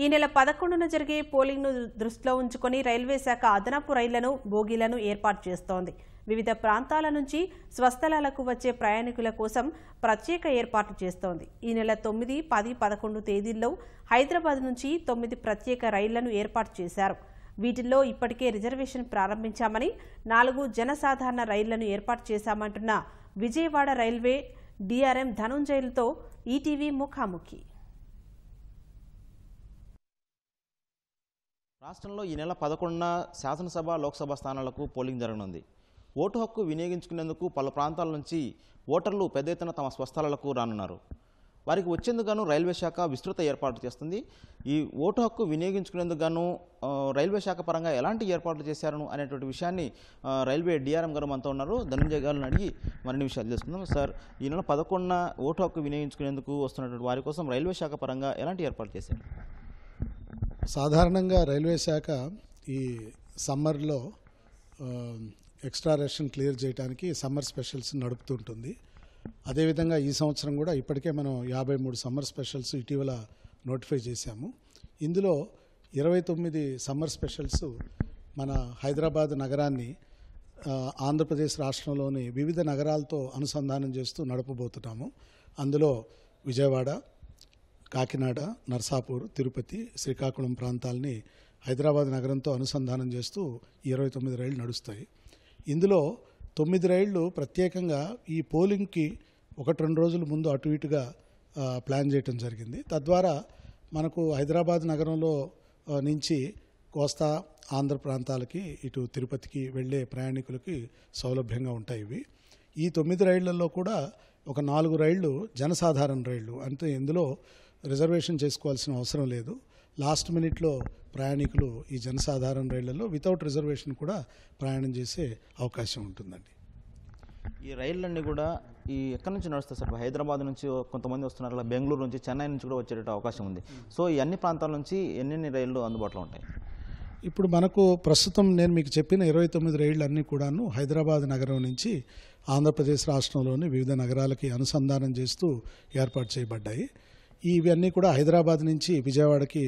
ఈ నెల 11న జరిగే పోలింగ్ను దృష్టిలో ఉంచుకొని రైల్వే శాఖ అదనపు రైళ్లను బోగీలను ఏర్పాటు చేస్తోంది. వివిధ ప్రాంతాల నుంచి స్వస్థలాలకు వచ్చే ప్రయాణికుల కోసం ప్రత్యేక ఏర్పాట్లు చేస్తోంది. ఈ నెల 9, 10, 11 తేదీల్లో హైదరాబాద్ నుంచి 9 ప్రత్యేక రైళ్లను ఏర్పాటు చేశారు. వీటిల్లో ఇప్పటికే రిజర్వేషన్ ప్రారంభించామని 4 జనసాధారణ రైళ్లను ఏర్పాటు చేశామంటున్న విజయవాడ రైల్వే డీఆర్ఎం ధనుంజయ్లతో ఈటీవీ ముఖాముఖి. రాష్ట్రంలో ఈ నెల 11న శాసనసభ, లోక్సభ స్థానాలకు పోలింగ్ జరగనుంది. ఓటు హక్కు వినియోగించుకునేందుకు పలు ప్రాంతాల నుంచి ఓటర్లు పెద్ద ఎత్తున తమ స్వస్థలాలకు రానున్నారు. వారికి వచ్చేందుకు గాను రైల్వే శాఖ విస్తృత ఏర్పాట్లు చేస్తుంది. ఈ ఓటు హక్కు వినియోగించుకునేందుకు గాను రైల్వే శాఖ పరంగా ఎలాంటి ఏర్పాట్లు చేశారను అనేటువంటి విషయాన్ని రైల్వే డీఆర్ఎం గారు మనతో ఉన్నారు. ధనంజయ్ గారిని అడిగి మరిన్ని విషయాలు తెలుసుకుందాం. సార్, ఈ నెల 11న ఓటు హక్కు వినియోగించుకునేందుకు వస్తున్నటువంటి వారి కోసం రైల్వే శాఖ పరంగా ఎలాంటి ఏర్పాట్లు చేశారు? సాధారణంగా రైల్వే శాఖ ఈ సమ్మర్లో ఎక్స్ట్రా రేషన్ క్లియర్ చేయడానికి సమ్మర్ స్పెషల్స్ నడుపుతుంటుంది. అదేవిధంగా ఈ సంవత్సరం కూడా ఇప్పటికే మనం 53 సమ్మర్ స్పెషల్స్ ఇటీవల నోటిఫై చేశాము. ఇందులో 29 సమ్మర్ స్పెషల్స్ మన హైదరాబాద్ నగరాన్ని ఆంధ్రప్రదేశ్ రాష్ట్రంలోని వివిధ నగరాలతో అనుసంధానం చేస్తూ నడపబోతున్నాము. అందులో విజయవాడ, కాకినాడ, నర్సాపూర్, తిరుపతి, శ్రీకాకుళం ప్రాంతాలని హైదరాబాద్ నగరంతో అనుసంధానం చేస్తూ 29 రైళ్లు నడుస్తాయి. ఇందులో 9 రైళ్లు ప్రత్యేకంగా ఈ పోలింగ్కి 1-2 రోజుల ముందు అటు ఇటుగా ప్లాన్ చేయడం జరిగింది. తద్వారా మనకు హైదరాబాద్ నగరంలో నుంచి కోస్తా ఆంధ్ర ప్రాంతాలకి ఇటు తిరుపతికి వెళ్ళే ప్రయాణికులకి సౌలభ్యంగా ఉంటాయి. ఇవి ఈ 9 రైళ్లలో కూడా ఒక 4 రైళ్లు జనసాధారణ రైళ్లు, అంటే ఇందులో రిజర్వేషన్ చేసుకోవాల్సిన అవసరం లేదు. లాస్ట్ మినిట్లో ప్రయాణికులు ఈ జనసాధారణ రైళ్లలో వితౌట్ రిజర్వేషన్ కూడా ప్రయాణం చేసే అవకాశం ఉంటుందండి. ఈ రైళ్ళన్నీ కూడా ఎక్కడి నుంచి నడుస్తాయి సార్? హైదరాబాద్ నుంచి కొంతమంది వస్తున్నారు, అలా బెంగళూరు నుంచి, చెన్నై నుంచి కూడా వచ్చేట అవకాశం ఉంది. సో ఈ అన్ని ప్రాంతాల నుంచి ఎన్ని రైళ్లు అందుబాటులో ఉంటాయి? ఇప్పుడు మనకు ప్రస్తుతం నేను మీకు చెప్పిన 29 రైళ్లు అన్నీ కూడాను హైదరాబాద్ నగరం నుంచి ఆంధ్రప్రదేశ్ రాష్ట్రంలోని వివిధ నగరాలకి అనుసంధానం చేస్తూ ఏర్పాటు చేయబడ్డాయి. ఇవన్నీ కూడా హైదరాబాద్ నుంచి విజయవాడకి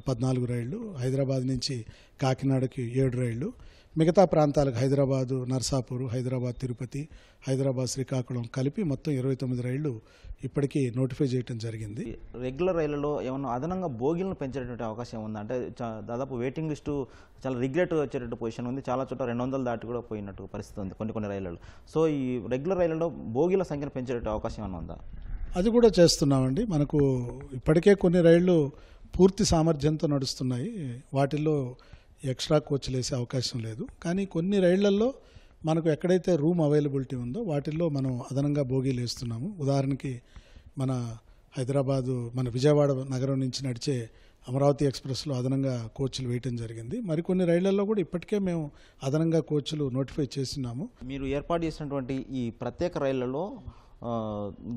14 రైళ్లు, హైదరాబాద్ నుంచి కాకినాడకి 7 రైళ్లు, మిగతా ప్రాంతాలకు హైదరాబాదు నర్సాపూర్, హైదరాబాద్ తిరుపతి, హైదరాబాద్ శ్రీకాకుళం కలిపి మొత్తం 29 రైళ్లు ఇప్పటికీ నోటిఫై చేయడం జరిగింది. రెగ్యులర్ రైళ్లలో ఏమన్నా అదనంగా బోగీలను పెంచేటువంటి అవకాశం ఉంది? అంటే దాదాపు వెయిటింగ్ లిస్టు చాలా రిగ్రెట్ వచ్చేటట్టు పొజిషన్ ఉంది. చాలా చోట్ల 200 దాటి కూడా పోయినట్టు పరిస్థితి ఉంది కొన్ని రైళ్లలో. సో ఈ రెగ్యులర్ రైళ్లలో బోగీల సంఖ్యను పెంచేటట్టు అవకాశం ఏమైనా ఉందా? అది కూడా చేస్తున్నామండి. మనకు ఇప్పటికే కొన్ని రైళ్లు పూర్తి సామర్థ్యంతో నడుస్తున్నాయి. వాటిల్లో ఎక్స్ట్రా కోచ్లు వేసే అవకాశం లేదు. కానీ కొన్ని రైళ్లల్లో మనకు ఎక్కడైతే రూమ్ అవైలబిలిటీ ఉందో వాటిల్లో మనం అదనంగా బోగీలు వేస్తున్నాము. ఉదాహరణకి మన విజయవాడ నగరం నుంచి నడిచే అమరావతి ఎక్స్ప్రెస్లో అదనంగా కోచ్లు వేయటం జరిగింది. మరికొన్ని రైళ్లలో కూడా ఇప్పటికే మేము అదనంగా కోచ్లు నోటిఫై చేస్తున్నాము. మీరు ఏర్పాటు చేసినటువంటి ఈ ప్రత్యేక రైళ్లలో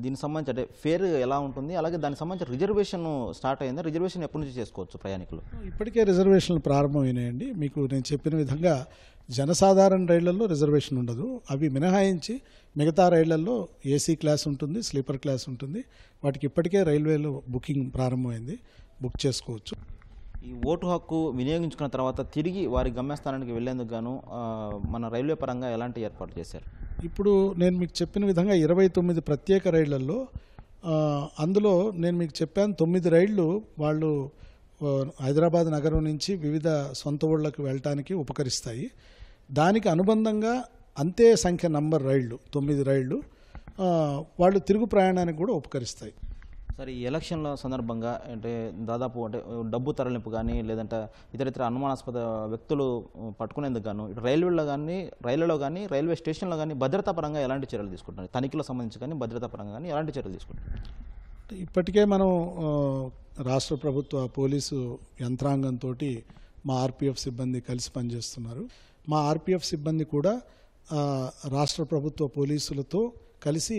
దీనికి సంబంధించి అంటే ఫేర్ ఎలా ఉంటుంది, అలాగే దానికి సంబంధించి రిజర్వేషన్ స్టార్ట్ అయిందా? రిజర్వేషన్ ఎప్పటి నుంచి చేసుకోవచ్చు ప్రయాణికులు? ఇప్పటికే రిజర్వేషన్లు ప్రారంభమైనాయండి. మీకు నేను చెప్పిన విధంగా జనసాధారణ రైళ్లలో రిజర్వేషన్ ఉండదు. అవి మినహాయించి మిగతా రైళ్లలో ఏసీ క్లాస్ ఉంటుంది, స్లీపర్ క్లాస్ ఉంటుంది. వాటికి ఇప్పటికే రైల్వేలో బుకింగ్ ప్రారంభమైంది, బుక్ చేసుకోవచ్చు. ఈ ఓటు హక్కు వినియోగించుకున్న తర్వాత తిరిగి వారి గమ్యస్థానానికి వెళ్లేందుకు గాను మన రైల్వే పరంగా ఎలాంటి ఏర్పాట్లు చేశారు? ఇప్పుడు నేను మీకు చెప్పిన విధంగా 29 ప్రత్యేక రైళ్లలో అందులో నేను మీకు చెప్పాను 9 రైళ్లు వాళ్ళు హైదరాబాద్ నగరం నుంచి వివిధ సొంత ఊళ్ళకి వెళ్ళటానికి ఉపకరిస్తాయి. దానికి అనుబంధంగా అంతే సంఖ్య నంబర్ రైళ్లు 9 రైళ్లు వాళ్ళు తిరుగు ప్రయాణానికి కూడా ఉపకరిస్తాయి. సరే, ఈ ఎలక్షన్ల సందర్భంగా అంటే దాదాపు అంటే డబ్బు తరలింపు కానీ లేదంటే ఇతర అనుమానాస్పద వ్యక్తులు పట్టుకునేందుకు గాను ఇటు రైళ్లలో కానీ రైల్వే స్టేషన్లో కానీ భద్రతా పరంగా ఎలాంటి చర్యలు తీసుకుంటున్నారు? తనిఖీలకు సంబంధించి కానీ భద్రతా పరంగా కానీ ఎలాంటి చర్యలు తీసుకుంటున్నారు? ఇప్పటికే మనం రాష్ట్ర ప్రభుత్వ పోలీసు యంత్రాంగంతో మా ఆర్పిఎఫ్ సిబ్బంది కలిసి పనిచేస్తున్నారు. మా ఆర్పిఎఫ్ సిబ్బంది కూడా రాష్ట్ర ప్రభుత్వ పోలీసులతో కలిసి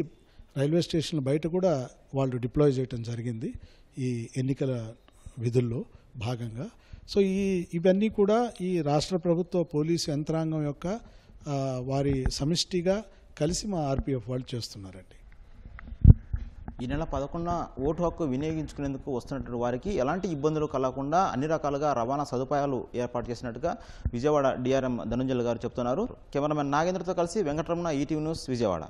రైల్వే స్టేషన్ బయట కూడా వాళ్ళు డిప్లాయ్ చేయడం జరిగింది ఈ ఎన్నికల విధుల్లో భాగంగా. సో ఇవన్నీ కూడా ఈ రాష్ట్ర ప్రభుత్వ పోలీసు యంత్రాంగం యొక్క వారి సమిష్టిగా కలిసి మా ఆర్పిఎఫ్ వాళ్ళు చేస్తున్నారండి. ఈ నెల 11న ఓటు హక్కు వినియోగించుకునేందుకు వస్తున్నటువంటి వారికి ఎలాంటి ఇబ్బందులు కలగకుండా అన్ని రకాలుగా రవాణా సదుపాయాలు ఏర్పాటు చేసినట్టుగా విజయవాడ డిఆర్ఎం ధనుంజల్ గారు చెప్తున్నారు. కెమెరామెన్ నాగేంద్రతో కలిసి వెంకటరమణ, ఈటీవీ న్యూస్, విజయవాడ.